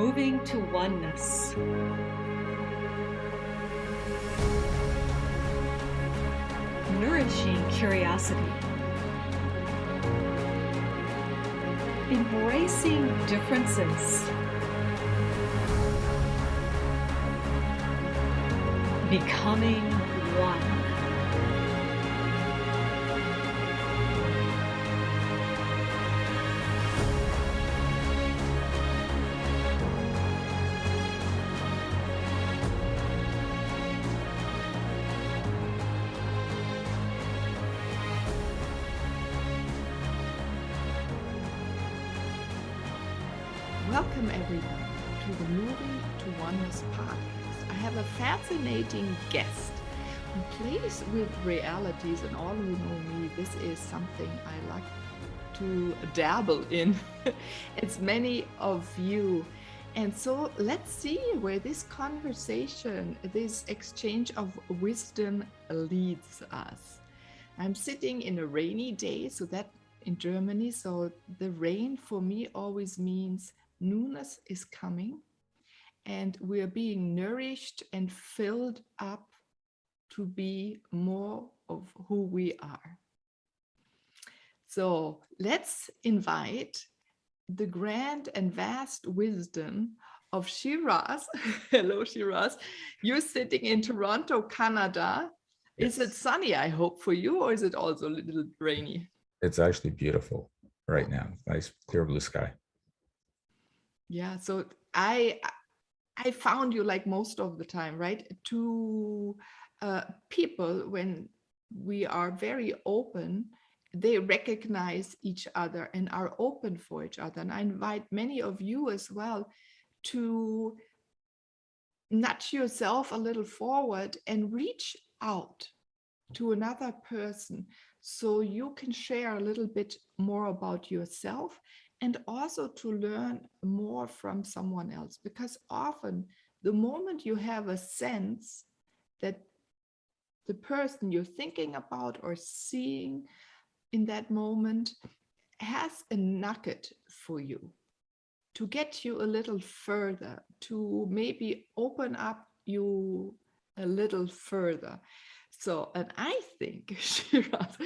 moving to oneness. Nourishing curiosity. Embracing differences. Becoming one. Welcome everyone to the Moving to Oneness podcast. I have a fascinating guest who plays with realities, and all who know me, this is something I like to dabble in. It's many of you. And so let's see where this conversation, this exchange of wisdom leads us. I'm sitting in a rainy day, so that in Germany, so the rain for me always means newness is coming, and we're being nourished and filled up to be more of who we are. So let's invite the grand and vast wisdom of Shiraz. Hello, Shiraz. You're sitting in Toronto, Canada. Yes. Is it sunny, I hope, for you, or is it also a little rainy? It's actually beautiful right now. Nice clear blue sky. Yeah, so I found you, like most of the time, right? To people, when we are very open, they recognize each other and are open for each other. And I invite many of you as well to nudge yourself a little forward and reach out to another person so you can share a little bit more about yourself, and also to learn more from someone else. Because often the moment you have a sense that the person you're thinking about or seeing in that moment has a nugget for you to get you a little further, to maybe open up you a little further. So, and I think, Shiraz,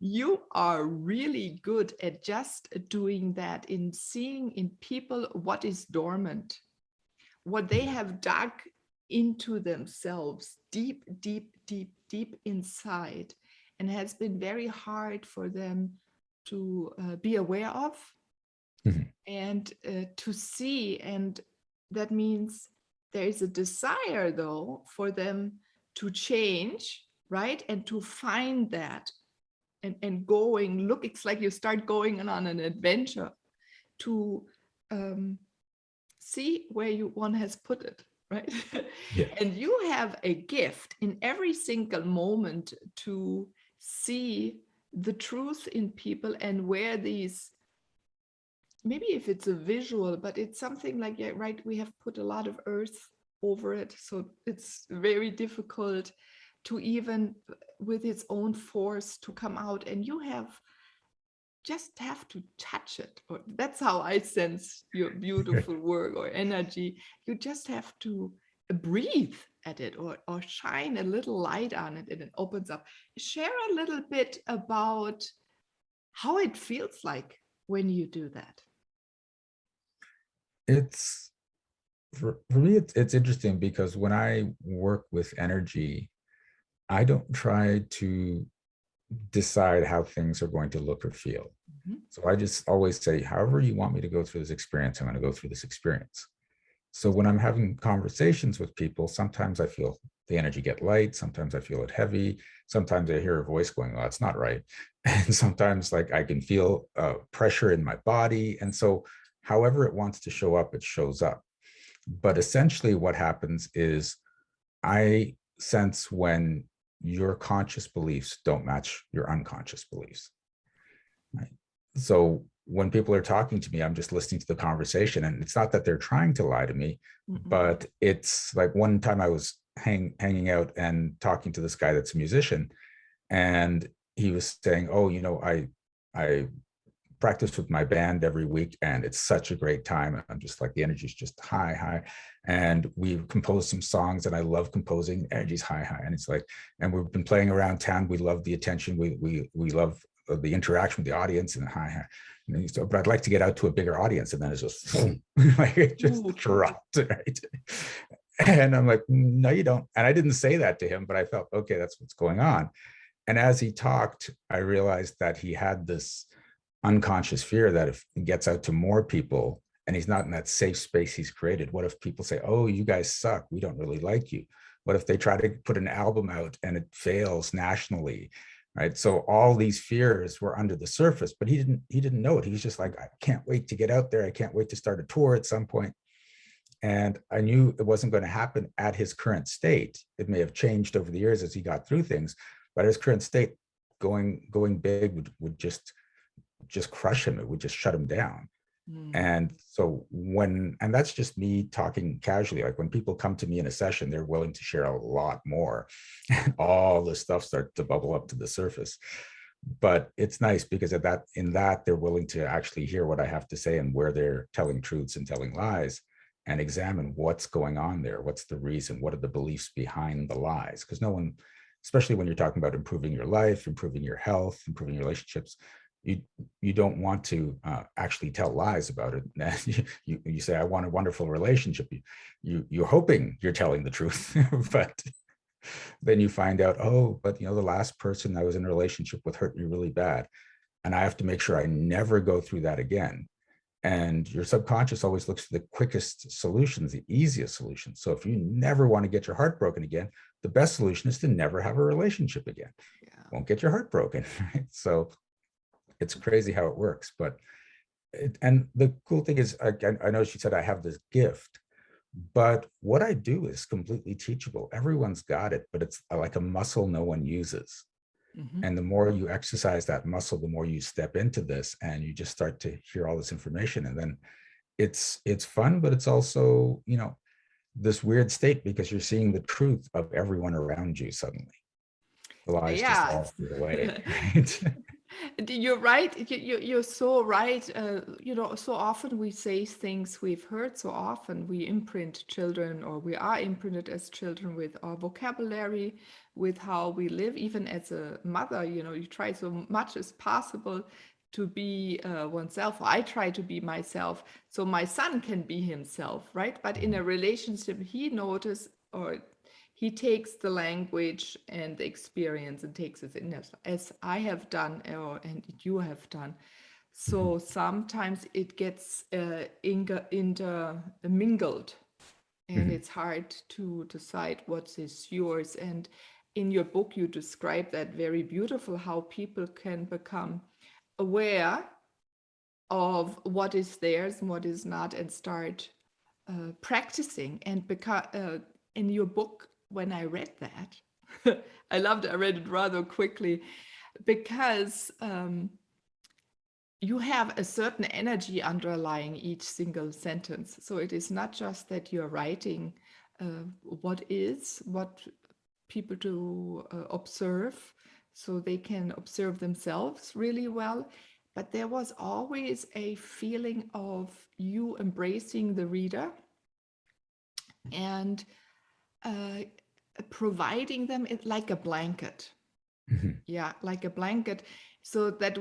you are really good at just doing that, in seeing in people what is dormant, what they have dug into themselves deep, deep, deep, deep inside, and has been very hard for them to be aware of and to see. And that means there is a desire, though, for them to change, right? And to find that and going, look, it's like you start going on an adventure to see where one has put it, right? Yeah. And you have a gift in every single moment to see the truth in people and where these, maybe if it's a visual, but it's something like, yeah, right, we have put a lot of earth over it, so it's very difficult to even with its own force to come out, and you just have to touch it. Or that's how I sense your beautiful work or energy. You just have to breathe at it, or shine a little light on it, and it opens up. Share a little bit about how it feels like when you do that. It's for me, it's interesting because when I work with energy, I don't try to decide how things are going to look or feel. So I just always say, however you want me to go through this experience, I'm going to go through this experience. So when I'm having conversations with people, sometimes I feel the energy get light, sometimes I feel it heavy, sometimes I hear a voice going, oh, that's not right. And sometimes like I can feel pressure in my body. And so however it wants to show up, it shows up. But essentially what happens is I sense when your conscious beliefs don't match your unconscious beliefs. Right? So when people are talking to me, I'm just listening to the conversation, and it's not that they're trying to lie to me, but it's like one time I was hanging out and talking to this guy that's a musician, and he was saying, oh, I practice with my band every week, and it's such a great time. I'm just like, the energy is just high, high. And we've composed some songs, and I love composing. Energy's high, high. And it's like, and we've been playing around town. We love the attention. We love the interaction with the audience, and high, high. And so, but I'd like to get out to a bigger audience, and then it's just like it just dropped, right? And I'm like, no, you don't. And I didn't say that to him, but I felt, okay, that's what's going on. And as he talked, I realized that he had this unconscious fear that if he gets out to more people and he's not in that safe space he's created, what if people say, oh, you guys suck, we don't really like you? What if they try to put an album out and it fails nationally, right? So all these fears were under the surface, but he didn't know it. He was just like, I can't wait to get out there. I can't wait to start a tour at some point. And I knew it wasn't going to happen at his current state. It may have changed over the years as he got through things, but his current state, going big would just crush him. It would just shut him down. And so and that's just me talking casually, like when people come to me in a session, they're willing to share a lot more, and all the stuff starts to bubble up to the surface. But it's nice because in that they're willing to actually hear what I have to say and where they're telling truths and telling lies, and examine what's going on there. What's the reason? What are the beliefs behind the lies? Because no one, especially when you're talking about improving your life, improving your health, improving your relationships, you don't want to actually tell lies about it. You say, I want a wonderful relationship. You're hoping you're telling the truth, but then you find out, oh, but the last person I was in a relationship with hurt me really bad, and I have to make sure I never go through that again. And your subconscious always looks for the quickest solutions, the easiest solutions. So if you never want to get your heart broken again, the best solution is to never have a relationship again. Yeah. Won't get your heart broken, right? So it's crazy how it works. But and the cool thing is, I know she said I have this gift, but what I do is completely teachable. Everyone's got it, but it's like a muscle no one uses. And the more you exercise that muscle, the more you step into this, and you just start to hear all this information. And then it's fun, but it's also, this weird state, because you're seeing the truth of everyone around you suddenly. The lies just all fade away. Right? You're right. You're so right. So often we say things we've heard so often. We imprint children, or we are imprinted as children with our vocabulary, with how we live. Even as a mother, you try so much as possible to be oneself. I try to be myself so my son can be himself, right? But in a relationship, he notices, or he takes the language and the experience and takes it in, as I have done, and you have done. So sometimes it gets intermingled, and it's hard to decide what is yours. And in your book, you describe that very beautiful, how people can become aware of what is theirs and what is not, and start practicing. And in your book, when I read that, I loved it. I read it rather quickly, because you have a certain energy underlying each single sentence. So it is not just that you're writing what people to observe, so they can observe themselves really well. But there was always a feeling of you embracing the reader and providing them like a blanket. Yeah, like a blanket. So that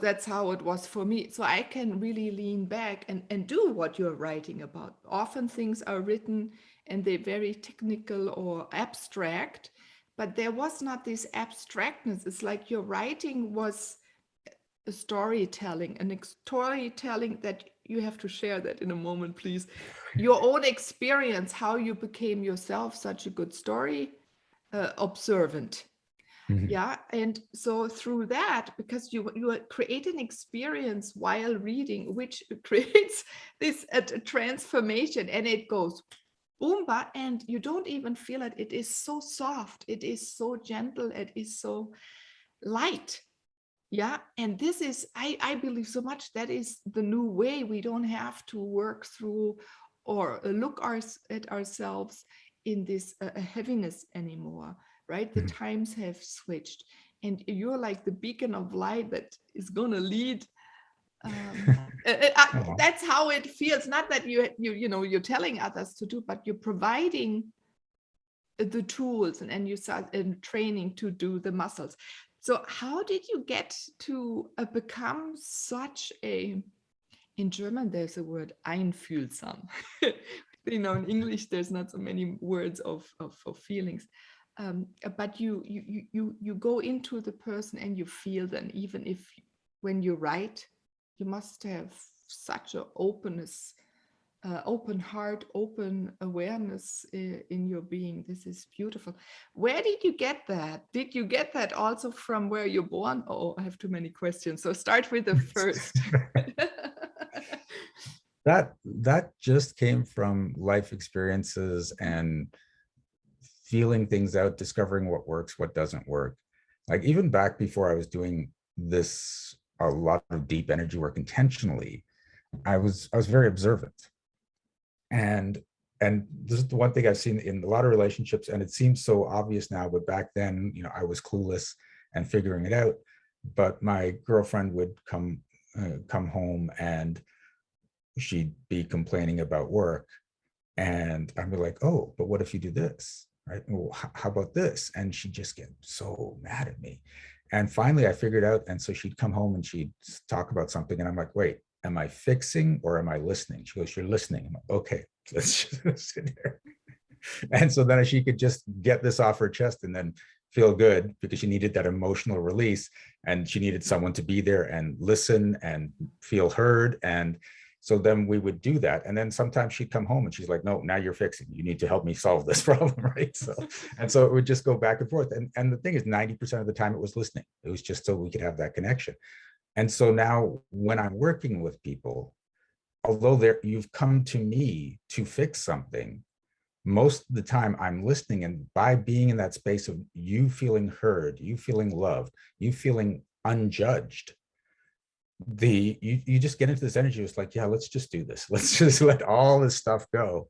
that's how it was for me. So I can really lean back and do what you're writing about. Often things are written and they're very technical or abstract, but there was not this abstractness. It's like your writing was a storytelling that you have to share that in a moment, please. Your own experience, how you became yourself such a good story observant. Yeah. And so through that, because you create an experience while reading, which creates this transformation, and it goes boomba, and you don't even feel it. It is so soft. It is so gentle. It is so light. Yeah. And this is, I believe so much, that is the new way. We don't have to work through or look at ourselves in this heaviness anymore, right? The times have switched. and you're like the beacon of light that is going to lead. Oh, That's how it feels. Not that you're telling others to do, but you're providing the tools, and you start in training to do the muscles. So how did you get to become such a, in German there's a word einfühlsam. In English there's not so many words for feelings, but you go into the person and you feel them, even if when you write you must have such an openness, open heart, open awareness in your being. This is beautiful. Where did you get that? Did you get that also from where you're born? Oh, I have too many questions. So start with the first. that just came from life experiences and feeling things out, discovering what works, what doesn't work. Like even back before I was doing this, a lot of deep energy work intentionally, I was very observant. And this is the one thing I've seen in a lot of relationships, and it seems so obvious now, but back then, I was clueless and figuring it out. But my girlfriend would come home and she'd be complaining about work, and I'd be like, oh, but what if you do this, right? Well, how about this? And she'd just get so mad at me. And finally I figured out, and so she'd come home and she'd talk about something, and I'm like, wait, am I fixing or am I listening? She goes, you're listening. I'm like, okay, let's just sit here. And so then she could just get this off her chest and then feel good, because she needed that emotional release, and she needed someone to be there and listen and feel heard. And so then we would do that. And then sometimes she'd come home and she's like, no, now you're fixing. You need to help me solve this problem, right? So it would just go back and forth. And the thing is, 90% of the time it was listening. It was just so we could have that connection. And so now when I'm working with people, although you've come to me to fix something, most of the time I'm listening. And by being in that space of you feeling heard, you feeling loved, you feeling unjudged, you just get into this energy. It's like, yeah, let's just do this. Let's just let all this stuff go.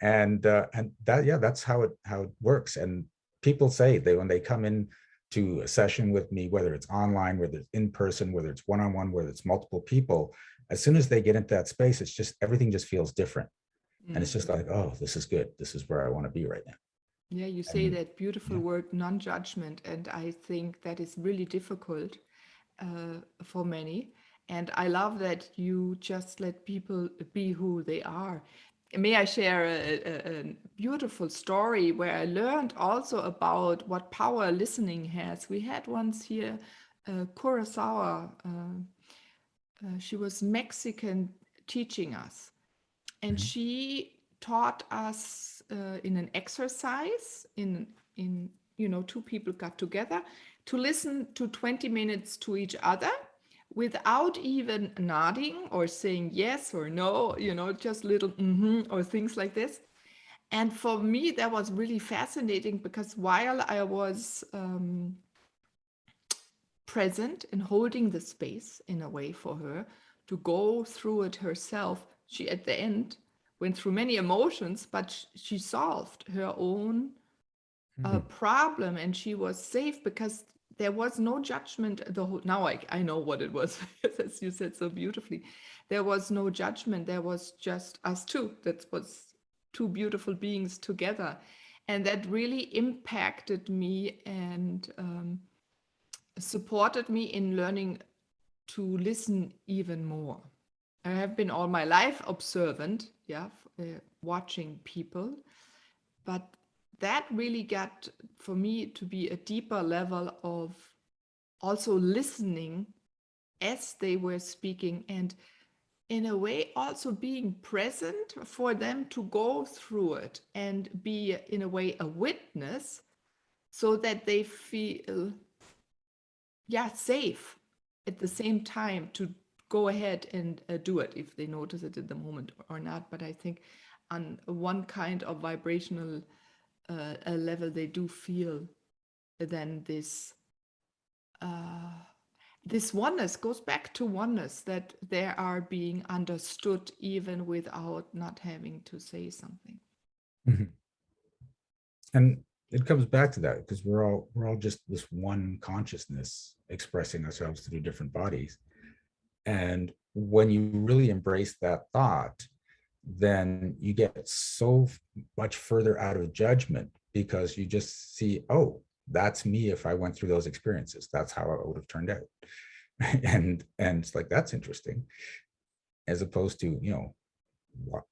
And that, yeah, that's how it works. And people say when they come in to a session with me, whether it's online, whether it's in person, whether it's one-on-one, whether it's multiple people, as soon as they get into that space, it's just, everything just feels different. And it's just like, oh, this is good. This is where I want to be right now. Yeah, you say that beautiful word, non-judgment. And I think that is really difficult for many. And I love that you just let people be who they are. May I share a beautiful story where I learned also about what power listening has? We had once here Kurosawa. She was Mexican teaching us. And she taught us in an exercise, in two people got together to listen to 20 minutes to each other without even nodding or saying yes or no, just little or things like this. And for me, that was really fascinating, because while I was present and holding the space in a way for her to go through it herself, she at the end went through many emotions, but she solved her own problem, and she was safe because there was no judgment. Now I know what it was, as you said so beautifully. There was no judgment. There was just us two. That was two beautiful beings together, and that really impacted me and supported me in learning to listen even more. I have been all my life observant, watching people, but that really got for me to be a deeper level of also listening as they were speaking, and in a way also being present for them to go through it and be in a way a witness, so that they feel safe at the same time to go ahead and do it, if they notice it at the moment or not. But I think on one kind of vibrational level, they do feel then this oneness, goes back to oneness, that they are being understood even without not having to say something. And it comes back to that because we're all just this one consciousness expressing ourselves through different bodies. And when you really embrace that thought, then you get so much further out of judgment because you just see, oh, that's me. If I went through those experiences, that's how it would have turned out. And it's like, that's interesting, as opposed to,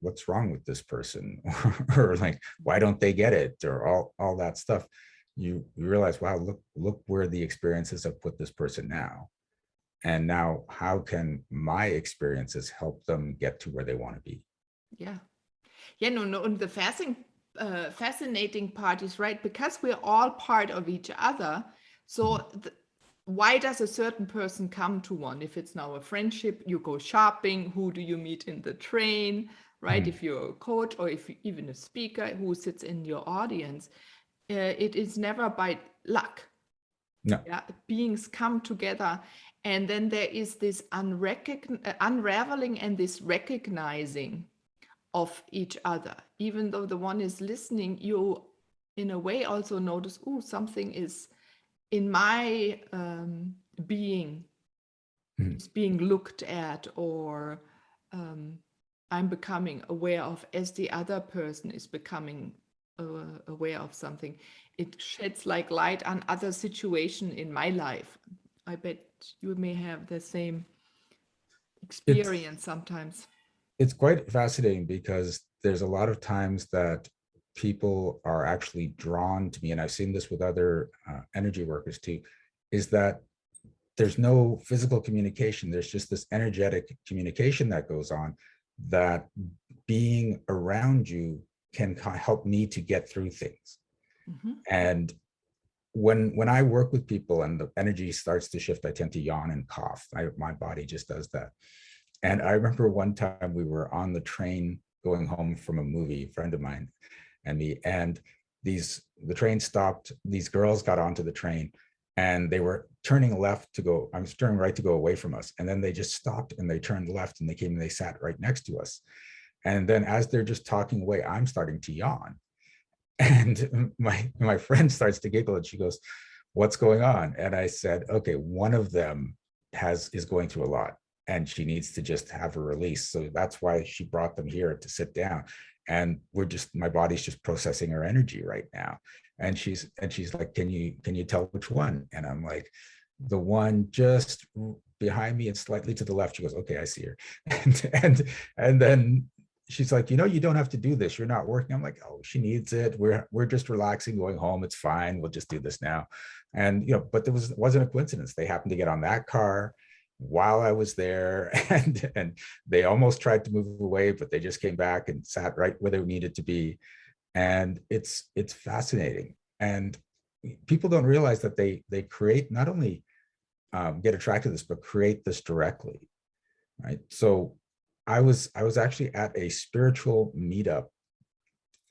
what's wrong with this person, or like, why don't they get it, or all that stuff. You realize, wow, look where the experiences have put this person now. And now how can my experiences help them get to where they want to be? Yeah. Yeah, no, and the fascinating part is, right, because we're all part of each other. So why does a certain person come to one? If it's now a friendship, you go shopping, who do you meet in the train, right? Mm. If you're a coach, or if you, even a speaker who sits in your audience, it is never by luck. No. Yeah, beings come together, and then there is this unraveling and this recognizing of each other. Even though the one is listening, you in a way also notice, oh, something is in my being Mm. is being looked at, or I'm becoming aware of as the other person is becoming aware of something. It sheds like light on other situation in my life. I bet you may have the same it's experience sometimes. it's quite fascinating because there's a lot of times that people are actually drawn to me, and I've seen this with other energy workers too, is that there's no physical communication. There's just this energetic communication that goes on, that being around you can help me to get through things. Mm-hmm. And when I work with people and the energy starts to shift, I tend to yawn and cough. My body just does that. And I remember one time we were on the train going home from a movie, a friend of mine and me, and the train stopped. These girls got onto the train and they were turning left to go. I was turning right to go away from us. And then they just stopped and they turned left and they came and they sat right next to us. And then as they're just talking away, I'm starting to yawn. And my friend starts to giggle and she goes, "What's going on?" And I said, okay, one of them is going through a lot and she needs to just have a release. So that's why she brought them here to sit down. And my body's just processing her energy right now. And she's like, can you tell which one? And I'm like, the one just behind me and slightly to the left. She goes, okay, I see her. And then she's like, you don't have to do this. You're not working. I'm like, oh, she needs it. We're just relaxing, going home. It's fine. We'll just do this now. And but there wasn't a coincidence. They happened to get on that car while I was there, and they almost tried to move away, but they just came back and sat right where they needed to be. And it's fascinating. And people don't realize that they create, not only get attracted to this, but create this directly, right? So I was actually at a spiritual meetup.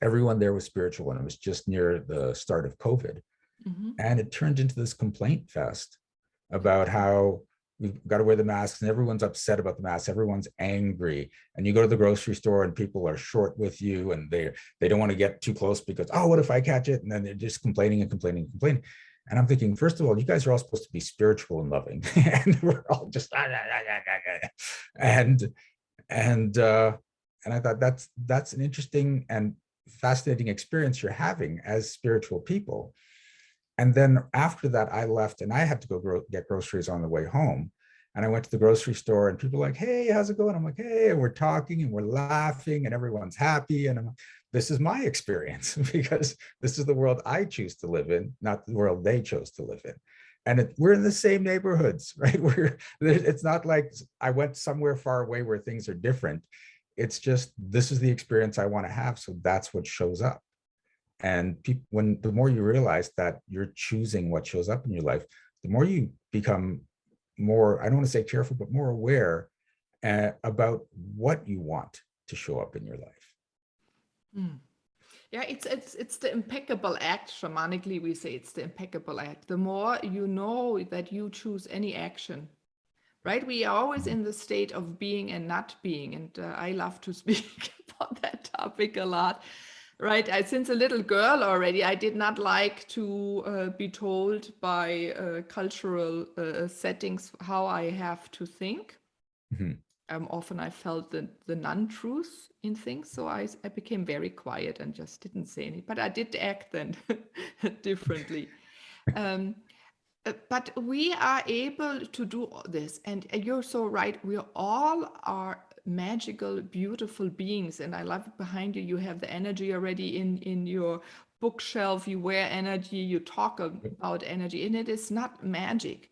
Everyone there was spiritual, and it was just near the start of COVID. Mm-hmm. And it turned into this complaint fest about how we've got to wear the masks and everyone's upset about the masks. Everyone's angry. And you go to the grocery store and people are short with you and they don't want to get too close because, oh, what if I catch it? And then they're just complaining and complaining and complaining. And I'm thinking, first of all, you guys are all supposed to be spiritual and loving. And we're all just, and I thought that's an interesting and fascinating experience you're having as spiritual people. And then after that, I left and I had to go get groceries on the way home. And I went to the grocery store and people were like, hey, how's it going? I'm like, hey, and we're talking and we're laughing and everyone's happy. And I'm like, this is my experience because this is the world I choose to live in, not the world they chose to live in. And we're in the same neighborhoods, right? It's not like I went somewhere far away where things are different. It's just, this is the experience I want to have. So that's what shows up. And the more you realize that you're choosing what shows up in your life, the more you become more, I don't want to say careful, but more aware about what you want to show up in your life. Mm. Yeah, it's the impeccable act. Shamanically, we say it's the impeccable act. The more you know that you choose any action, right? We are always in the state of being and not being. And I love to speak about that topic a lot. Right. Since a little girl already, I did not like to be told by cultural settings how I have to think. Mhm. Often I felt the non-truth in things, so I became very quiet and just didn't say anything. But I did act then differently. Um, but we are able to do all this, and you're so right. We all are magical, beautiful beings, and I love it behind you. You have the energy already in your bookshelf. You wear energy. You talk about energy, and it is not magic.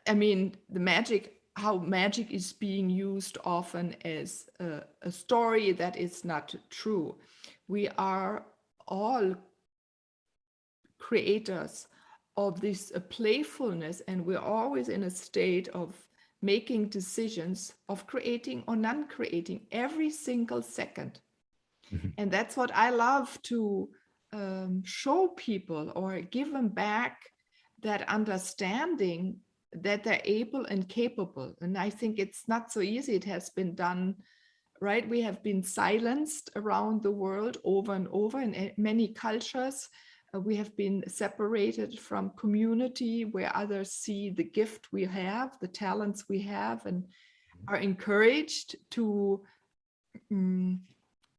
I mean, the magic. How magic is being used often as a story that is not true. We are all creators of this playfulness, and we're always in a state of making decisions of creating or non-creating every single second. Mhm. And that's what I love to show people or give them back, that understanding that they're able and capable. And I think it's not so easy. It has been done, right? We have been silenced around the world over and over in many cultures. We have been separated from community where others see the gift we have, the talents we have, and are encouraged to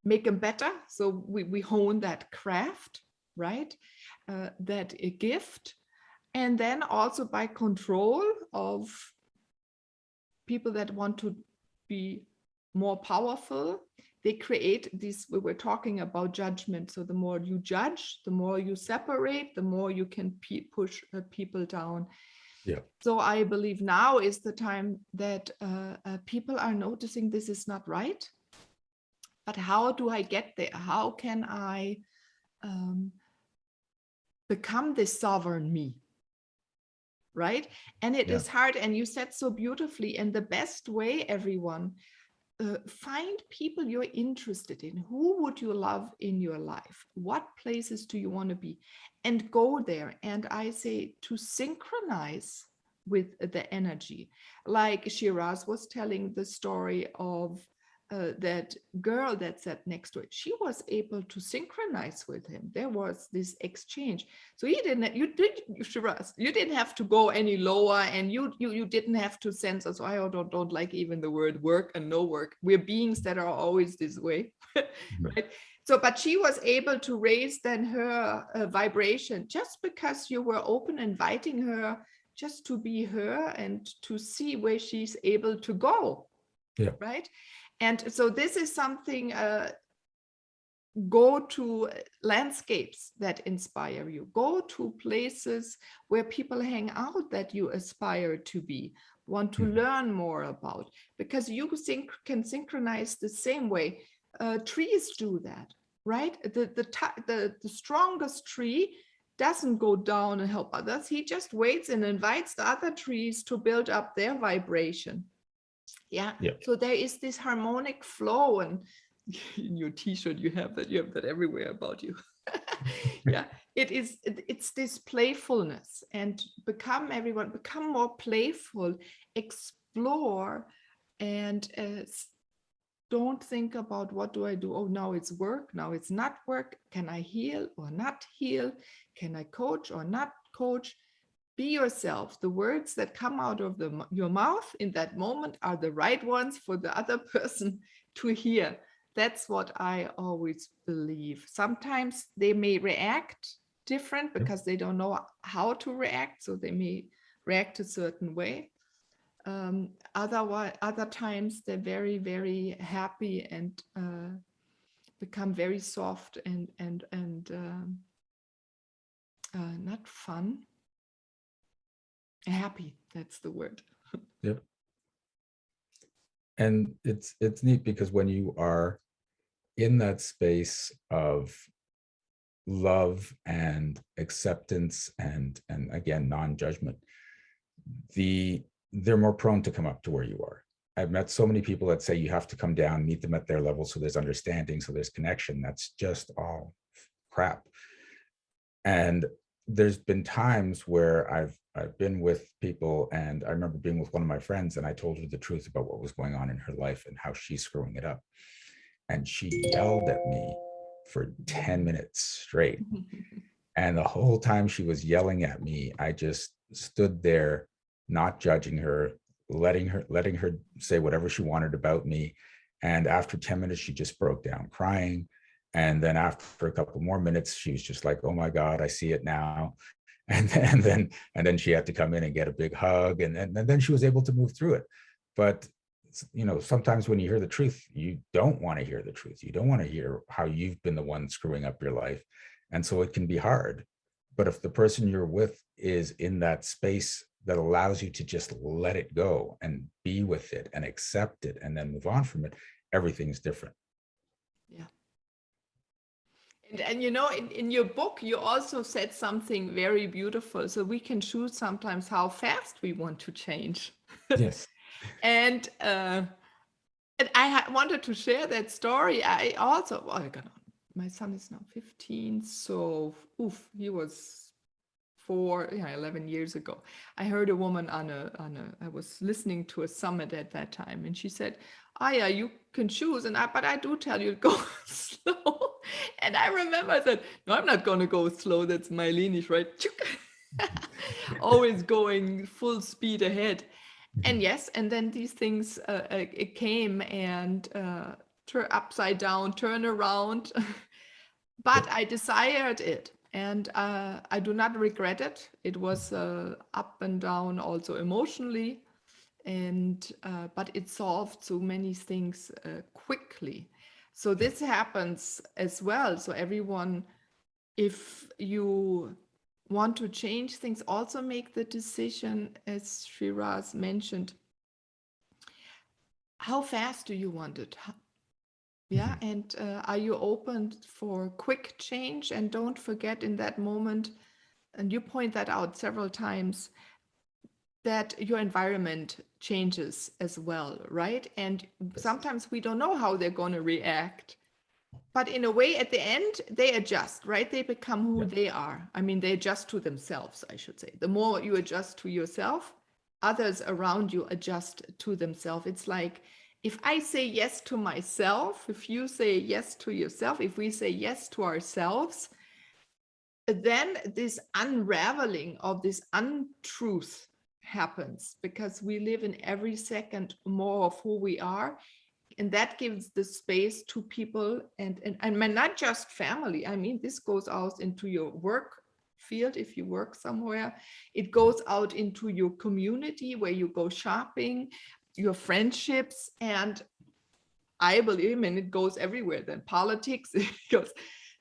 make them better. So we hone that craft, right? That a gift. And then also by control of people that want to be more powerful, they create this. We were talking about judgment. So the more you judge, the more you separate, the more you can push people down. Yeah. So I believe now is the time that people are noticing this is not right. But how do I get there? How can I become this sovereign me? Right? And it is hard. And you said so beautifully. And the best way, everyone, find people you're interested in. Who would you love in your life? What places do you want to be? And go there. And I say to synchronize with the energy. Like Shiraz was telling the story of that girl that sat next to it. She was able to synchronize with him. There was this exchange. So you Shiraz, you didn't have to go any lower, and you didn't have to sense us. I don't like even the word work and no work. We're beings that are always this way, right? So, but she was able to raise then her vibration just because you were open, inviting her just to be her and to see where she's able to go. Yeah. Right. And so this is something, go to landscapes that inspire you, go to places where people hang out that you aspire to be, want to learn more about, because you can synchronize the same way. Trees do that, right? The strongest tree doesn't go down and help others. He just waits and invites the other trees to build up their vibration. Yeah. So there is this harmonic flow, and in your t-shirt you have that everywhere about you. Yeah, it's this playfulness, and become more playful, explore, and don't think about what do I do. Oh, now it's work, now it's not work. Can I heal or not heal? Can I coach or not coach? Be yourself. The words that come out of your mouth in that moment are the right ones for the other person to hear. That's what I always believe. Sometimes they may react different because they don't know how to react, so they may react a certain way. Other times they're very, very happy and become very soft and not fun. Happy, that's the word. Yep. And it's neat because when you are in that space of love and acceptance and again non-judgment, they're more prone to come up to where you are. I've met so many people that say you have to come down, meet them at their level, so there's understanding, so there's connection. That's just all crap. And there's been times where I've been with people, and I remember being with one of my friends, and I told her the truth about what was going on in her life and how she's screwing it up. And she yelled at me for 10 minutes straight. And the whole time she was yelling at me, I just stood there, not judging her, letting her say whatever she wanted about me. And after 10 minutes, she just broke down crying. And then after a couple more minutes, she was just like, oh my God, I see it now. And then she had to come in and get a big hug. And then she was able to move through it. But sometimes when you hear the truth, you don't want to hear the truth. You don't want to hear how you've been the one screwing up your life. And so it can be hard. But if the person you're with is in that space that allows you to just let it go and be with it and accept it and then move on from it, everything's different. Yeah. And in your book, you also said something very beautiful. So we can choose sometimes how fast we want to change. Yes. And I wanted to share that story. I also, my son is now 15, so he was 11 years ago. I heard a woman I was listening to a summit at that time, and she said, yeah, you can choose, but I do tell you to go slow. And I remember I said, no, I'm not going to go slow. That's Meilinish, right? Always going full speed ahead. And yes, and then these things it came and turn upside down, turn around. But I desired it, and I do not regret it. It was up and down also emotionally, and but it solved so many things quickly. So this happens as well. So everyone, if you want to change things, also make the decision, as Shiraz mentioned, how fast do you want it? Yeah, and are you open for quick change? And don't forget in that moment, and you point that out several times, that your environment changes as well, right? And sometimes we don't know how they're going to react. But in a way, at the end, they adjust, right? They become who they are. I mean, they adjust to themselves, I should say. The more you adjust to yourself, others around you adjust to themselves. It's like, if I say yes to myself, if you say yes to yourself, if we say yes to ourselves, then this unraveling of this untruth happens, because we live in every second more of who we are. And that gives the space to people and not just family. I mean, this goes out into your work field if you work somewhere. It goes out into your community where you go shopping, your friendships, and I believe, and it goes everywhere. Then politics, it goes.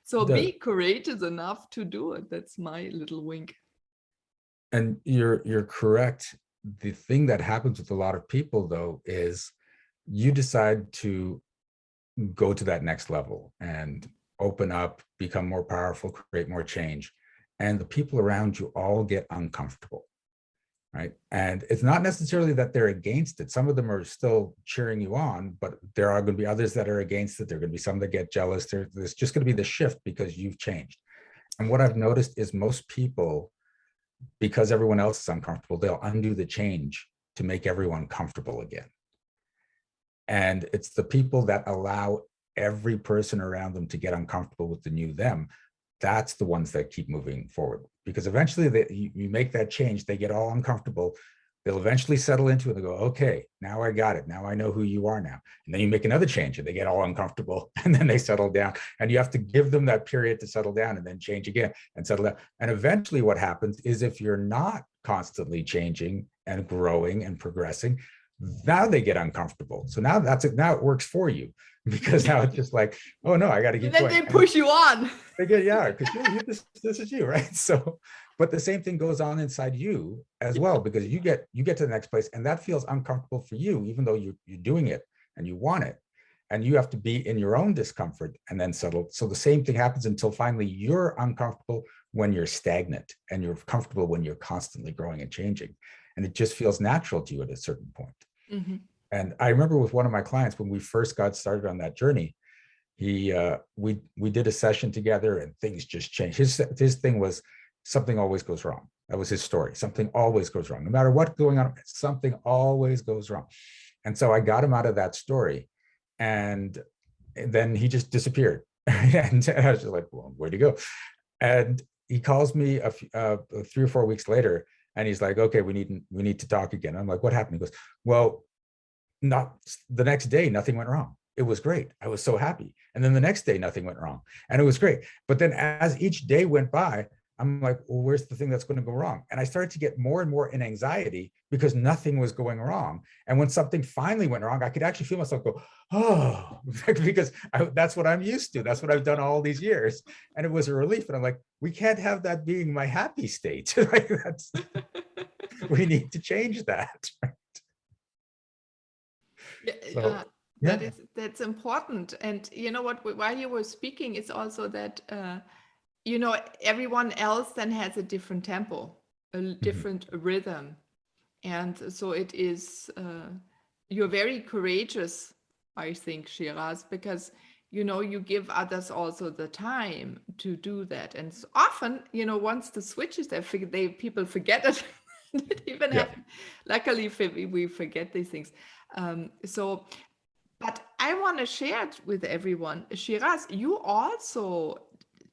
So be courageous enough to do it. That's my little wink. And you're correct. The thing that happens with a lot of people, though, is you decide to go to that next level and open up, become more powerful, create more change. And the people around you all get uncomfortable, right? And it's not necessarily that they're against it. Some of them are still cheering you on, but there are going to be others that are against it. There are going to be some that get jealous. There's just going to be the shift because you've changed. And what I've noticed is most people, because everyone else is uncomfortable, they'll undo the change to make everyone comfortable again. And it's the people that allow every person around them to get uncomfortable with the new them. That's the ones that keep moving forward, because eventually you make that change, they get all uncomfortable. They'll eventually settle into it and go, okay, now I got it. Now I know who you are now. And then you make another change and they get all uncomfortable and then they settle down, and you have to give them that period to settle down and then change again and settle down. And eventually what happens is, if you're not constantly changing and growing and progressing, now they get uncomfortable. So now that's it. Now it works for you, because now it's just like, oh no, I got to keep going. Then they push you on. They get, yeah, because this is you, right? So, but the same thing goes on inside you as well, because you get to the next place, and that feels uncomfortable for you, even though you're doing it and you want it, and you have to be in your own discomfort and then settle. So the same thing happens until finally you're uncomfortable when you're stagnant, and you're comfortable when you're constantly growing and changing, and it just feels natural to you at a certain point. Mm-hmm. And I remember with one of my clients, when we first got started on that journey, we did a session together and things just changed. His thing was, something always goes wrong. That was his story. Something always goes wrong. No matter what's going on, something always goes wrong. And so I got him out of that story, and then he just disappeared. And I was just like, well, where'd you go? And he calls me 3 or 4 weeks later, and he's like, okay, we need to talk again. I'm like, what happened? He goes, well, not the next day, nothing went wrong. It was great. I was so happy. And then the next day, nothing went wrong. And it was great. But then as each day went by, I'm like, well, where's the thing that's going to go wrong? And I started to get more and more in anxiety because nothing was going wrong. And when something finally went wrong, I could actually feel myself go, oh, because that's what I'm used to. That's what I've done all these years. And it was a relief. And I'm like, we can't have that being my happy state. Like we need to change that. Yeah, So, yeah. that's important. And you know what? While you were speaking, it's also that everyone else then has a different tempo, a different rhythm, and so it is. You're very courageous, I think, Shiraz, because you give others also the time to do that. And often, once the switch is there, people forget it. It even Yeah. happen. Luckily, we forget these things. But I want to share it with everyone. Shiraz, you also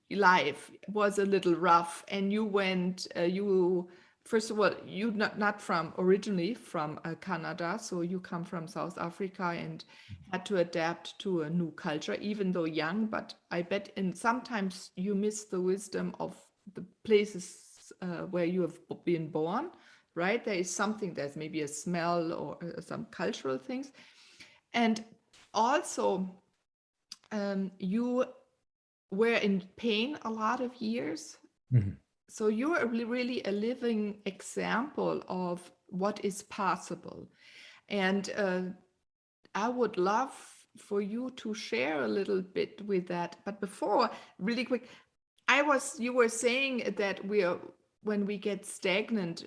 life was a little rough, and you went. You first of all, you not from originally from Canada, so you come from South Africa and had to adapt to a new culture, even though young. But I bet, and sometimes you miss the wisdom of the places where you have been born. Right? There is something. There's maybe a smell or some cultural things. And also, you were in pain a lot of years. So you're really a living example of what is possible. And I would love for you to share a little bit with that. But before, really quick, you were saying that when we get stagnant,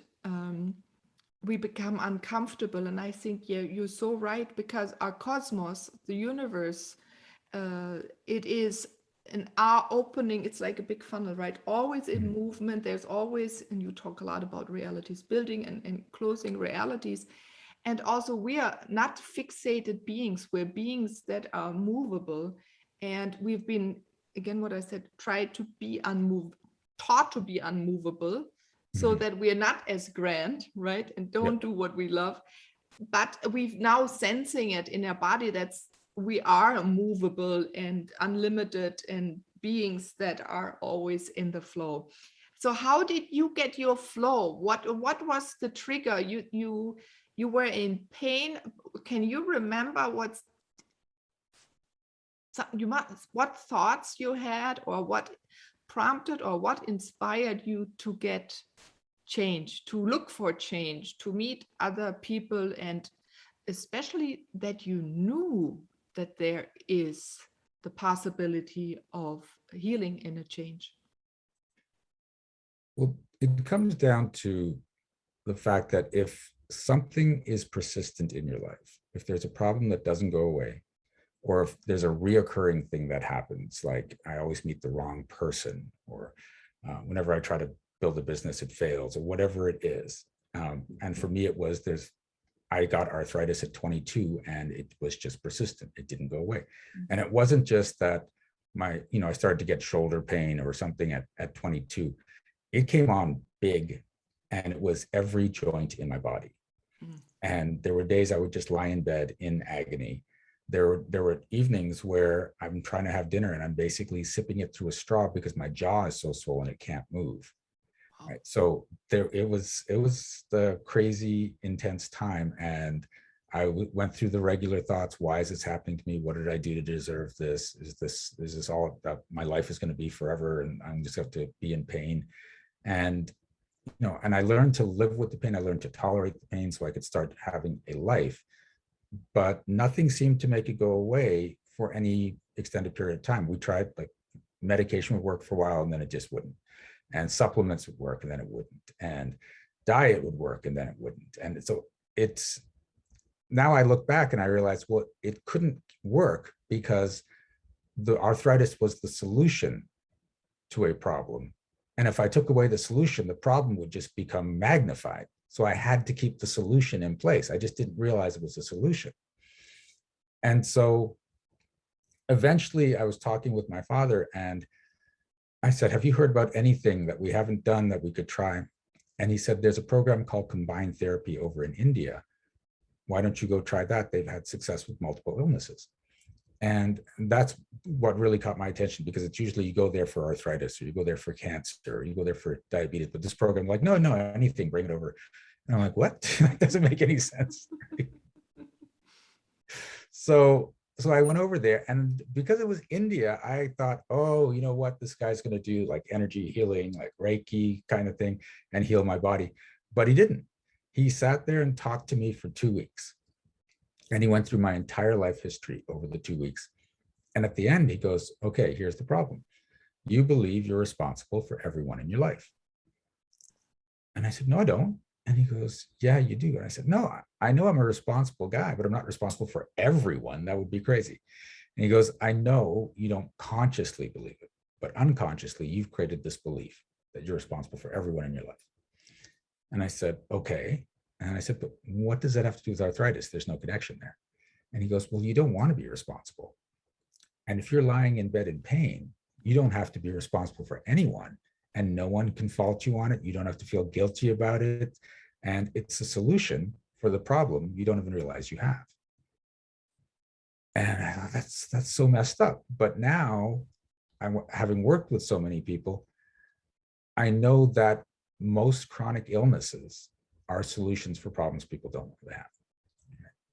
we become uncomfortable. And I think, yeah, you're so right, because our cosmos, the universe, it is in our opening, it's like a big funnel, right? Always in movement. There's always, and you talk a lot about realities building and closing realities. And also, we are not fixated beings. We're beings that are movable. And we've been, again, what I said, taught to be unmovable, so that we're not as grand, right? And don't do what we love. But we've now sensing it in our body that we are movable and unlimited, and beings that are always in the flow. So how did you get your flow? What was the trigger? You were in pain. Can you remember what thoughts you had, or what prompted, or what inspired you to get change, to look for change, to meet other people, and especially that you knew that there is the possibility of healing in a change? Well, it comes down to the fact that if something is persistent in your life, if there's a problem that doesn't go away, or if there's a reoccurring thing that happens, like I always meet the wrong person, or whenever I try to build a business, it fails, or whatever it is. And for me, it was I got arthritis at 22, and it was just persistent. It didn't go away. And it wasn't just that I started to get shoulder pain or something at 22. It came on big, and it was every joint in my body. And there were days I would just lie in bed in agony. There were evenings where I'm trying to have dinner and I'm basically sipping it through a straw because my jaw is so swollen it can't move. Right. So it was the crazy intense time, and I went through the regular thoughts. Why is this happening to me? What did I do to deserve this? Is this all that my life is going to be forever, and I'm just have to be in pain? And and I learned to live with the pain. I learned to tolerate the pain so I could start having a life. But nothing seemed to make it go away for any extended period of time. We tried, like, medication would work for a while, and then it just wouldn't. And supplements would work, and then it wouldn't. And diet would work, and then it wouldn't. And so now I look back and I realize, well, it couldn't work because the arthritis was the solution to a problem. And if I took away the solution, the problem would just become magnified. So I had to keep the solution in place. I just didn't realize it was a solution. And so eventually I was talking with my father and I said, have you heard about anything that we haven't done that we could try? And he said, there's a program called combined therapy over in India. Why don't you go try that? They've had success with multiple illnesses. And that's what really caught my attention, because it's usually you go there for arthritis, or you go there for cancer, or you go there for diabetes. But this program, like, no, anything, bring it over. And I'm like, what? That doesn't make any sense. So I went over there, and because it was India, I thought, oh, you know what, this guy's going to do like energy healing, like Reiki kind of thing, and heal my body. But he didn't. He sat there and talked to me for 2 weeks. And he went through my entire life history over the 2 weeks. And at the end, he goes, okay, here's the problem. You believe you're responsible for everyone in your life. And I said, no, I don't. And he goes, yeah, you do. And I said, no, I know I'm a responsible guy, but I'm not responsible for everyone. That would be crazy. And he goes, I know you don't consciously believe it, but unconsciously, you've created this belief that you're responsible for everyone in your life. And I said, okay. And I said, but what does that have to do with arthritis? There's no connection there. And he goes, well, you don't want to be responsible. And if you're lying in bed in pain, you don't have to be responsible for anyone, and no one can fault you on it. You don't have to feel guilty about it. And it's a solution for the problem you don't even realize you have. And I thought, that's so messed up. But now, having worked with so many people, I know that most chronic illnesses are solutions for problems people don't want to have.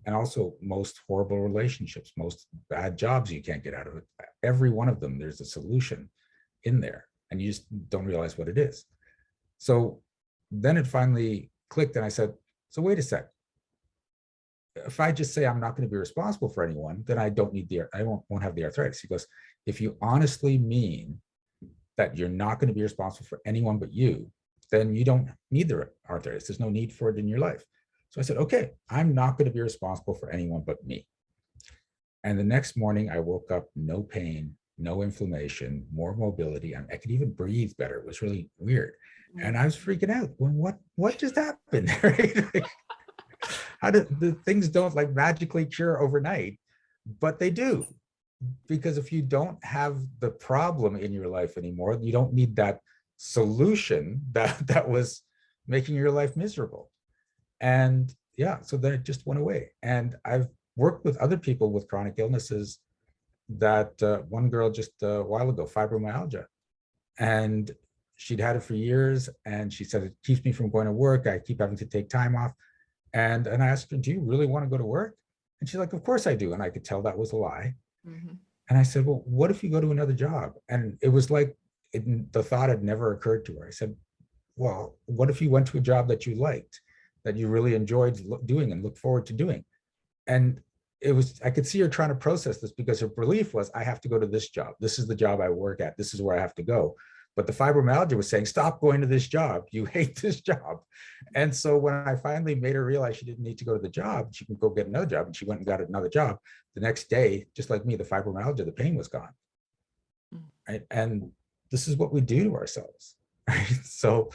And also most horrible relationships, most bad jobs you can't get out of it. Every one of them, there's a solution in there, and you just don't realize what it is. So then it finally clicked, and I said, so wait a sec. If I just say I'm not going to be responsible for anyone, then I won't have the arthritis. He goes, if you honestly mean that you're not going to be responsible for anyone but you, then you don't need the arthritis. There's no need for it in your life. So I said, okay, I'm not going to be responsible for anyone but me. And the next morning I woke up, no pain, no inflammation, more mobility, and I could even breathe better. It was really weird. And I was freaking out. Well, what just happened? Right? How do the things don't like magically cure overnight, but they do. Because if you don't have the problem in your life anymore, you don't need that solution that was making your life miserable. And yeah, so then it just went away. And I've worked with other people with chronic illnesses. That one girl just a while ago, fibromyalgia, and she'd had it for years, and she said, it keeps me from going to work. I keep having to take time off. And I asked her, do you really want to go to work? And she's like, of course I do. And I could tell that was a lie. Mm-hmm. And I said, well, what if you go to another job? And it was like, the thought had never occurred to her. I said, well, what if you went to a job that you liked, that you really enjoyed doing and look forward to doing? And I could see her trying to process this, because her belief was, I have to go to this job. This is the job I work at. This is where I have to go. But the fibromyalgia was saying, stop going to this job. You hate this job. And so when I finally made her realize she didn't need to go to the job, she can go get another job, and she went and got another job. The next day, just like me, the fibromyalgia, the pain was gone. Right? And this is what we do to ourselves. Right? So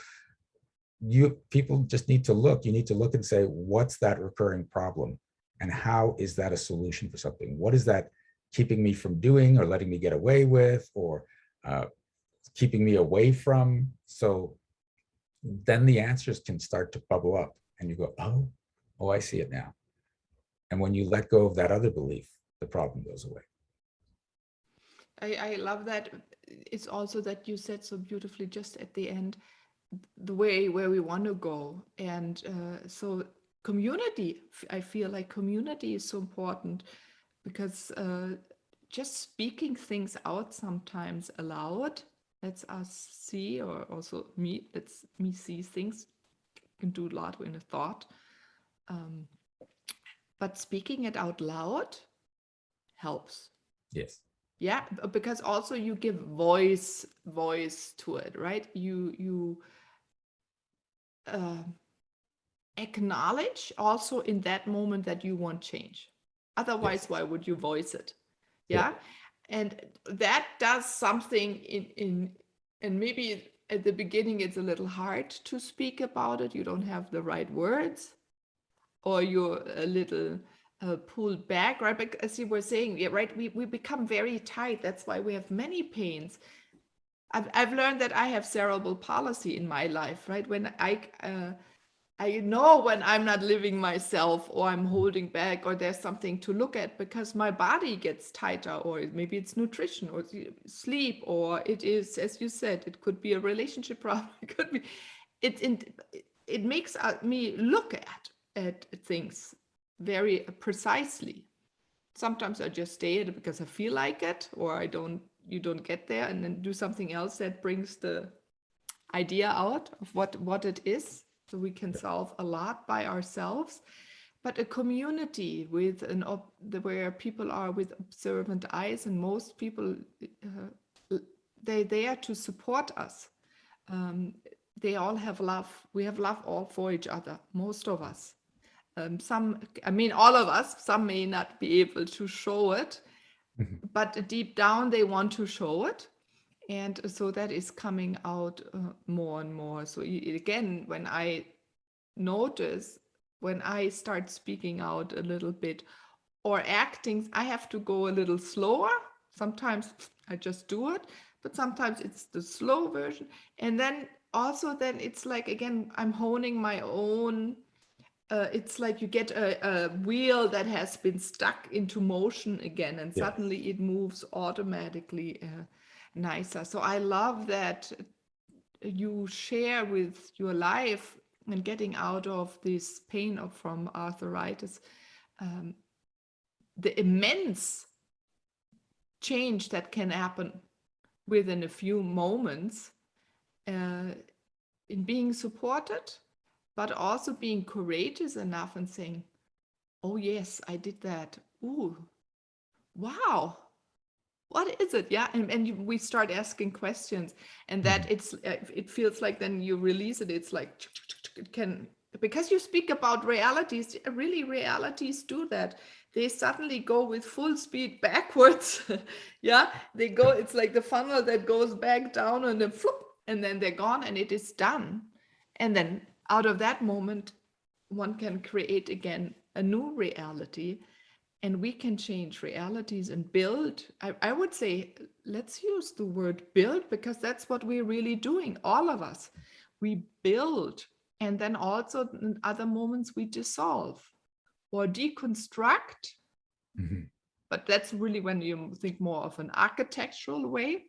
people just need to look. You need to look and say, what's that recurring problem? And how is that a solution for something? What is that keeping me from doing, or letting me get away with, or keeping me away from? So then the answers can start to bubble up, and you go, oh, I see it now. And when you let go of that other belief, the problem goes away. I love that. It's also that you said so beautifully just at the end, the way where we want to go. And so community, I feel like community is so important, because just speaking things out sometimes aloud lets us see, or also lets me see things. Can do a lot in a thought, but speaking it out loud helps. Yes. Yeah, because also you give voice to it, right? You acknowledge also in that moment that you want change. Otherwise, yes. Why would you voice it? Yeah. And that does something and maybe at the beginning it's a little hard to speak about it. You don't have the right words, or you're a little pulled back, right? But as you were saying, yeah, right, we become very tight. That's why we have many pains. I've learned that I have cerebral palsy in my life, right? When I know when I'm not living myself, or I'm holding back, or there's something to look at, because my body gets tighter, or maybe it's nutrition or sleep, or it is, as you said, it could be a relationship problem. It could be, it makes me look at things very precisely. Sometimes I just stay at it because I feel like it, or you don't get there, and then do something else that brings the idea out of what it is, so we can solve a lot by ourselves. But a community with where people are with observant eyes, and most people, they're there to support us. They all have love. We have love all for each other, most of us. All of us, some may not be able to show it, but deep down they want to show it. And so that is coming out more and more. So again, when I notice, when I start speaking out a little bit or acting, I have to go a little slower. Sometimes I just do it, but sometimes it's the slow version. And then also then it's like, again, I'm honing my own, it's like you get a wheel that has been stuck into motion again, and suddenly it moves automatically nicer. So I love that you share with your life and getting out of this pain from arthritis, the immense change that can happen within a few moments in being supported, but also being courageous enough and saying, oh yes, I did that. Ooh, wow. What is it? Yeah. And we start asking questions, and that it feels like then you release it. It's like, it can, because you speak about realities, really realities do that. They suddenly go with full speed backwards. Yeah. They go, it's like the funnel that goes back down, and then flip, and then they're gone, and it is done. And then out of that moment, one can create again a new reality. And we can change realities and build. I would say, let's use the word build, because that's what we're really doing, all of us. We build, and then also in other moments we dissolve or deconstruct. But that's really when you think more of an architectural way.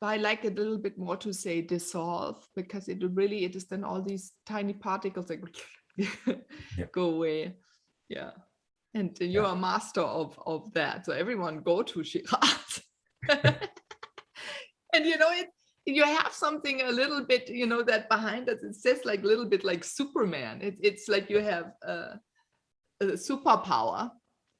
But I like it a little bit more to say dissolve, because it is then all these tiny particles that go away. Yeah. And you're a master of that. So everyone go to Shiraz. And you have something a little bit, that behind us, it says like a little bit like Superman. It's like you have a superpower,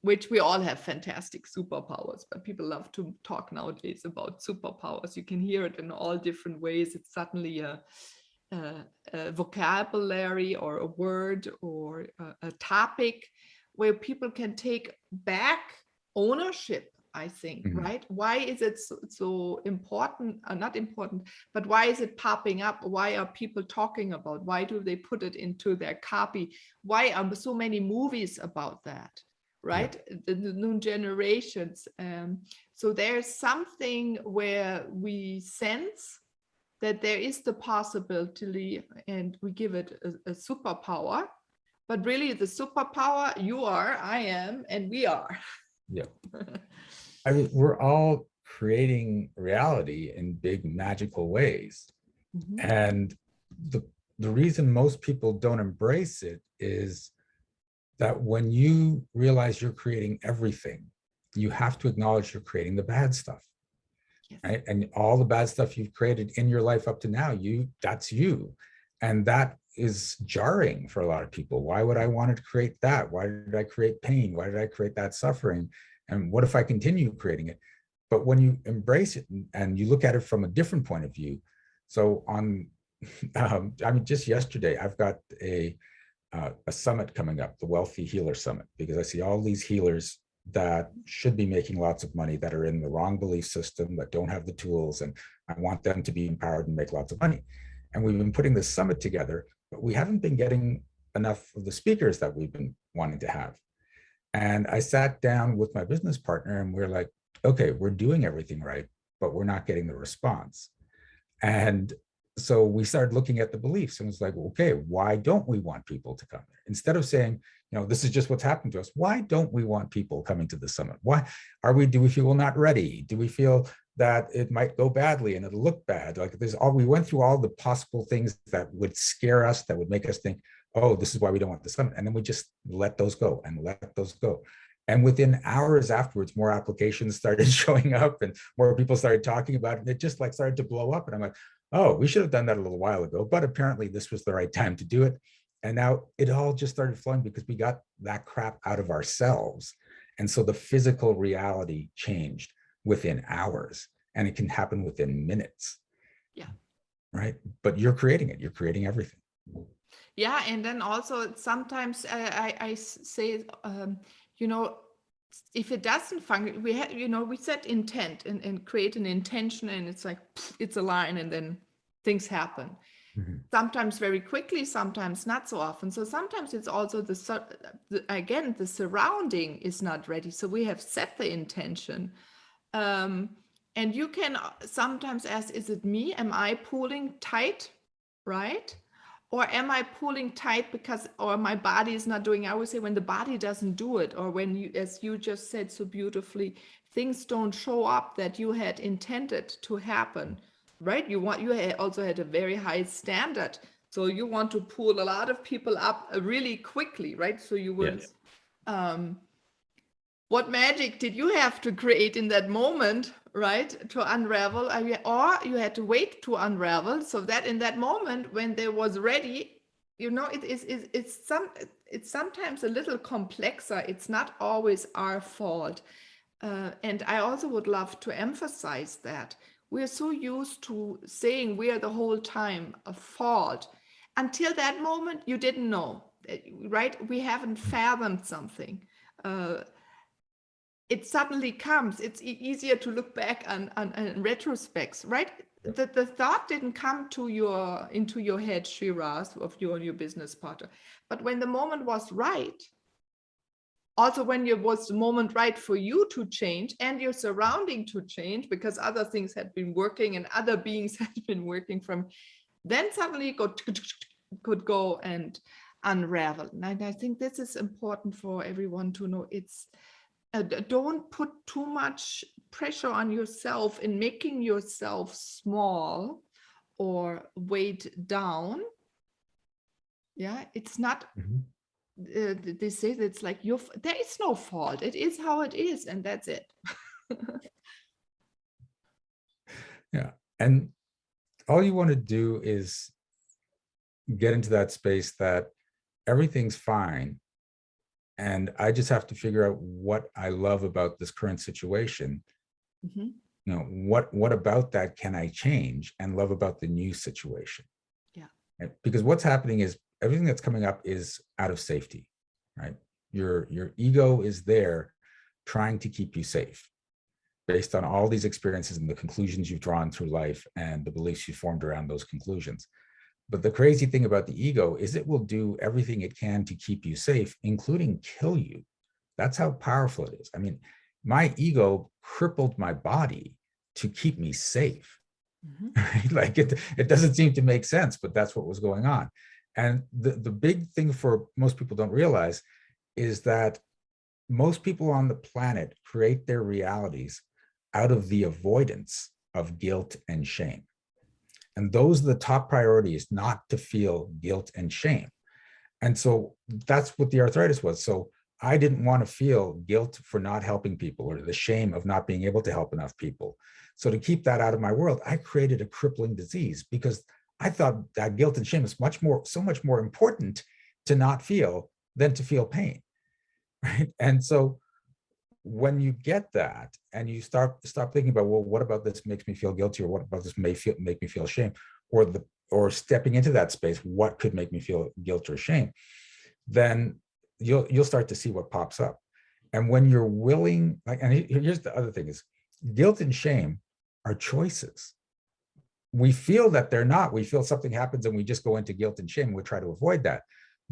which we all have fantastic superpowers, but people love to talk nowadays about superpowers. You can hear it in all different ways. It's suddenly a vocabulary or a word or a topic where people can take back ownership, I think, right? Why is it so important, not important, but why is it popping up? Why are people talking about? Why do they put it into their copy? Why are so many movies about that, right? The new generations. So there's something where we sense that there is the possibility, and we give it a superpower. But really, the superpower, you are, I am, and we are. Yeah. I mean, we're all creating reality in big magical ways. And the reason most people don't embrace it is that when you realize you're creating everything, you have to acknowledge you're creating the bad stuff. Right? And all the bad stuff you've created in your life up to now, that's you. And that is jarring for a lot of people. Why would I want to create that? Why did I create pain? Why did I create that suffering? And what if I continue creating it? But when you embrace it and you look at it from a different point of view, so just yesterday, I've got a summit coming up, the Wealthy Healer Summit, because I see all these healers that should be making lots of money that are in the wrong belief system, that don't have the tools, and I want them to be empowered and make lots of money. And we've been putting this summit together, but we haven't been getting enough of the speakers that we've been wanting to have. And I sat down with my business partner and we're like, okay, we're doing everything right, but we're not getting the response. And so we started looking at the beliefs and was like, okay, why don't we want people to come there? Instead of saying, this is just what's happened to us. Why don't we want people coming to the summit? Why do we feel not ready? Do we feel that it might go badly and it'll look bad? Like we went through all the possible things that would scare us, that would make us think, oh, this is why we don't want the summit. And then we just let those go and let those go. And within hours afterwards, more applications started showing up and more people started talking about it. And it just like started to blow up. And I'm like, oh, we should have done that a little while ago, but apparently this was the right time to do it. And now it all just started flowing because we got that crap out of ourselves. And so the physical reality changed within hours, and it can happen within minutes. Yeah. Right. But you're creating it. You're creating everything. Yeah. And then also sometimes I say, if it doesn't function, we set intent and create an intention, and it's like, it's a line, and then things happen. Mm-hmm. Sometimes very quickly, sometimes not so often. So sometimes it's also the surrounding is not ready. So we have set the intention. And you can sometimes ask, is it me? Am I pulling tight? Right? Or am I pulling tight or my body is not doing? I always say when the body doesn't do it, or when you, as you just said so beautifully, things don't show up that you had intended to happen, right? You also had a very high standard. So you want to pull a lot of people up really quickly, right? So you were, yes. What magic did you have to create in that moment, right, to unravel, or you had to wait to unravel, so that in that moment when they was ready, it's sometimes a little complexer. It's not always our fault. And I also would love to emphasize that we're so used to saying we are the whole time a fault. Until that moment, you didn't know, right? We haven't fathomed something. It suddenly comes. It's easier to look back on retrospects, right? The thought didn't come into your head, Shiraz, of your business partner. But when the moment was right, also when it was the moment right for you to change and your surrounding to change, because other things had been working and other beings had been working from, then suddenly could go and unravel. And I think this is important for everyone to know. It's don't put too much pressure on yourself in making yourself small or weighed down. Yeah, it's not. Mm-hmm. They say that it's like there is no fault. It is how it is, and that's it. Yeah, and all you want to do is get into that space that everything's fine. And I just have to figure out what I love about this current situation. Mm-hmm. What about that can I change and love about the new situation? Yeah. Because what's happening is everything that's coming up is out of safety, right? Your ego is there trying to keep you safe based on all these experiences and the conclusions you've drawn through life and the beliefs you formed around those conclusions. But the crazy thing about the ego is it will do everything it can to keep you safe, including kill you. That's how powerful it is. I mean, my ego crippled my body to keep me safe. Mm-hmm. Right? Like it doesn't seem to make sense, but that's what was going on. And the big thing for most people don't realize is that most people on the planet create their realities out of the avoidance of guilt and shame. And those are the top priorities, not to feel guilt and shame. And so that's what the arthritis was. So I didn't want to feel guilt for not helping people or the shame of not being able to help enough people. So to keep that out of my world, I created a crippling disease because I thought that guilt and shame is so much more important to not feel than to feel pain, right? And so when you get that and you stop thinking about, well, what about this makes me feel guilty, or what about this make me feel shame, or stepping into that space, what could make me feel guilt or shame, then you'll start to see what pops up. And when you're willing, and here's the other thing is, guilt and shame are choices. We feel that they're not. We feel something happens and we just go into guilt and shame. We try to avoid that.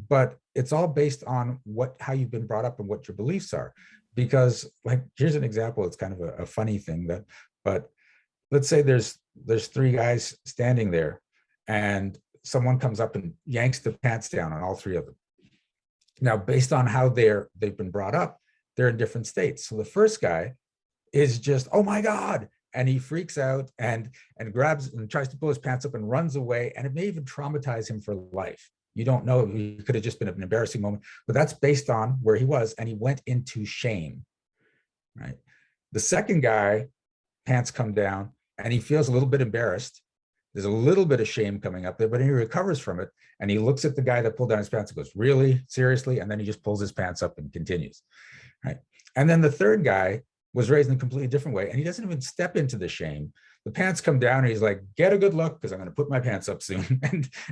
but it's all based on how you've been brought up and what your beliefs are. Because like, here's an example. It's kind of a funny thing but let's say there's three guys standing there, and someone comes up and yanks the pants down on all three of them. Now, based on how they've been brought up, they're in different states. So the first guy is just, oh my God. And he freaks out and grabs and tries to pull his pants up and runs away. And it may even traumatize him for life. You don't know. It could have just been an embarrassing moment, but that's based on where he was. And he went into shame, right? The second guy, pants come down and he feels a little bit embarrassed. There's a little bit of shame coming up there, but he recovers from it. And he looks at the guy that pulled down his pants and goes, really? Seriously? And then he just pulls his pants up and continues, right? And then the third guy was raised in a completely different way, and he doesn't even step into the shame. The pants come down and he's like, get a good look, because I'm going to put my pants up soon.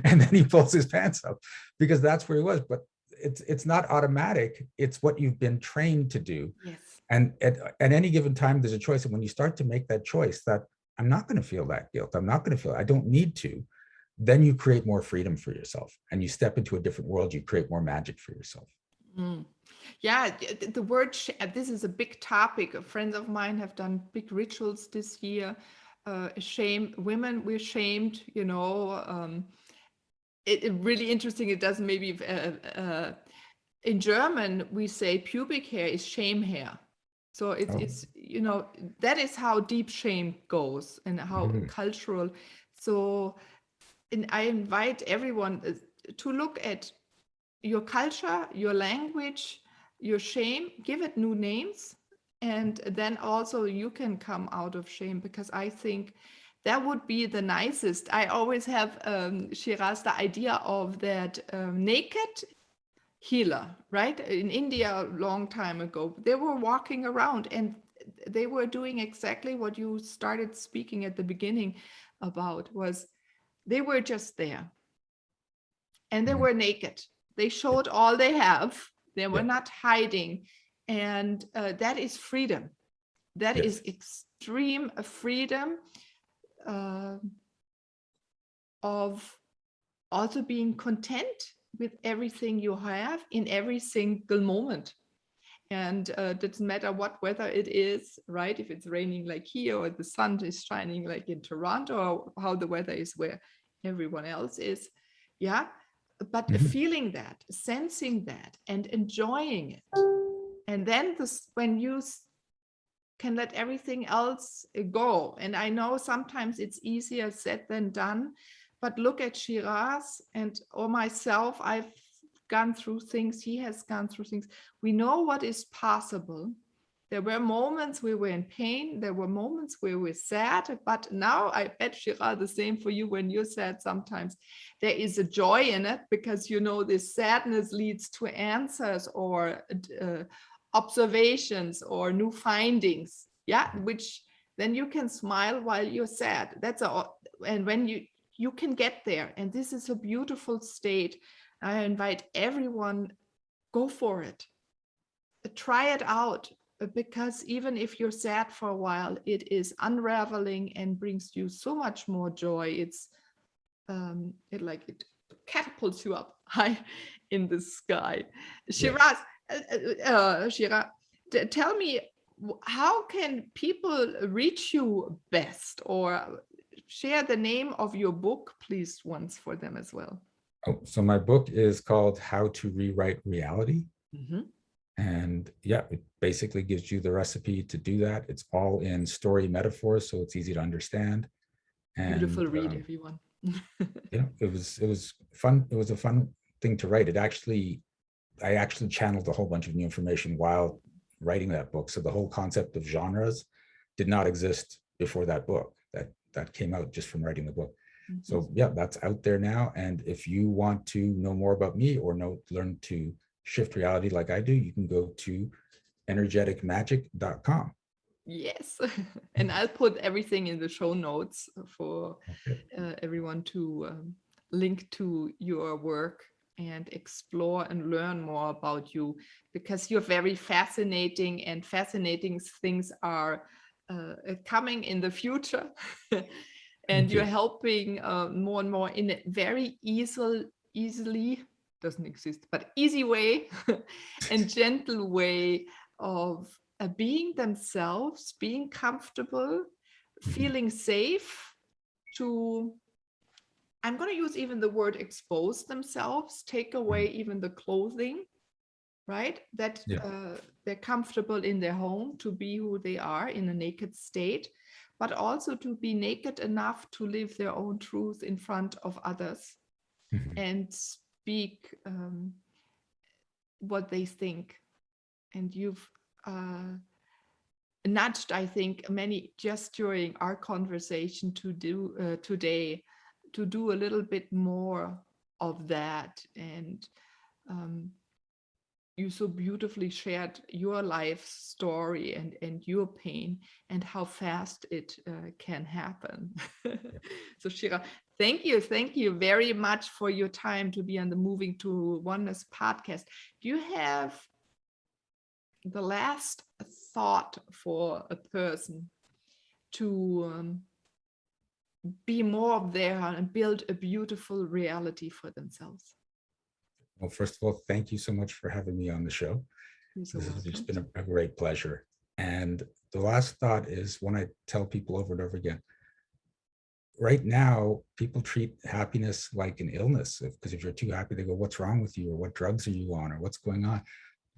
and then he pulls his pants up because that's where he was. But it's not automatic. It's what you've been trained to do. Yes. And at any given time, there's a choice. And when you start to make that choice that I'm not going to feel that guilt, I'm not going to feel it, I don't need to, then you create more freedom for yourself and you step into a different world. You create more magic for yourself. Mm. Yeah, the word, this is a big topic. Friends of mine have done big rituals this year. Shame, women, we're shamed, you know. It really interesting. It doesn't maybe, in German, we say pubic hair is shame hair. So it's, you know, that is how deep shame goes and how cultural. So I invite everyone to look at your culture, your language, your shame, give it new names, and then also you can come out of shame, because I think that would be the nicest. I always have, Shiraz, the idea of that naked healer, right? In India, a long time ago, they were walking around and they were doing exactly what you started speaking at the beginning about, was they were just there and they were naked. They showed all they have. They were not hiding. And that is freedom. That is extreme freedom of also being content with everything you have in every single moment. And it doesn't matter what weather it is, right? If it's raining like here, or the sun is shining like in Toronto, or how the weather is where everyone else is. Yeah. But feeling that, sensing that, and enjoying it. And then when you can let everything else go. And I know sometimes it's easier said than done, but look at Shiraz or myself. I've gone through things. He has gone through things. We know what is possible. There were moments we were in pain. There were moments where we're sad, but now I bet, Shiraz, the same for you when you're sad sometimes. There is a joy in it, because you know this sadness leads to answers or observations or new findings. Yeah, which then you can smile while you're sad. That's all. And when you can get there, and this is a beautiful state. I invite everyone, go for it. Try it out. Because even if you're sad for a while, it is unraveling and brings you so much more joy. It's it catapults you up high in the sky. Shiraz, Shiraz, tell me, how can people reach you best, or share the name of your book, please, once for them as well. Oh, so my book is called How to Rewrite Reality. And yeah, it basically gives you the recipe to do that. It's all in story metaphors, so it's easy to understand. And beautiful read, everyone. Yeah, it was fun. It was a fun thing to write. I actually channeled a whole bunch of new information while writing that book. So the whole concept of genres did not exist before that book. That came out just from writing the book. So yeah, that's out there now. And if you want to know more about me or learn to shift reality like I do, you can go to energeticmagic.com. Yes. And I'll put everything in the show notes for everyone to link to your work and explore and learn more about you, because you're very fascinating, and fascinating things are coming in the future. And you're helping more and more in a very easily doesn't exist, but easy way and gentle way of being themselves, being comfortable, feeling safe to, I'm going to use even the word expose themselves, take away even the clothing, right? That Yeah. they're comfortable in their home to be who they are in a naked state, but also to be naked enough to live their own truth in front of others Mhm. and speak what they think. And you've nudged, I think, many just during our conversation to do today, to do a little bit more of that. And you so beautifully shared your life story and your pain and how fast it can happen. Yeah. So Shira, thank you very much for your time to be on the Moving to Oneness podcast. Do you have the last thought for a person to be more of there and build a beautiful reality for themselves? Well, first of all, thank you so much for having me on the show. You're so This has just welcome. been a great pleasure. And the last thought is when I tell people over and over again, right now, people treat happiness like an illness, because if you're too happy, they go, what's wrong with you? Or what drugs are you on? Or what's going on?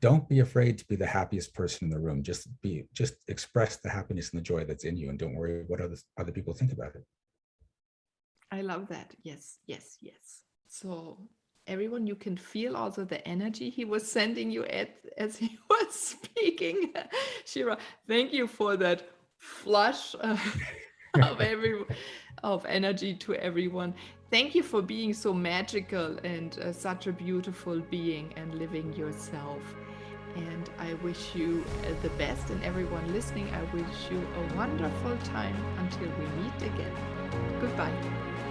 Don't be afraid to be the happiest person in the room. Just express the happiness and the joy that's in you, and don't worry what other people think about it. I love that. Yes, yes, yes. So everyone, you can feel also the energy he was sending you as he was speaking. Shira, thank you for that flush of energy to everyone. Thank you for being so magical and such a beautiful being and living yourself. And I wish you the best, and everyone listening, I wish you a wonderful time until we meet again. Goodbye.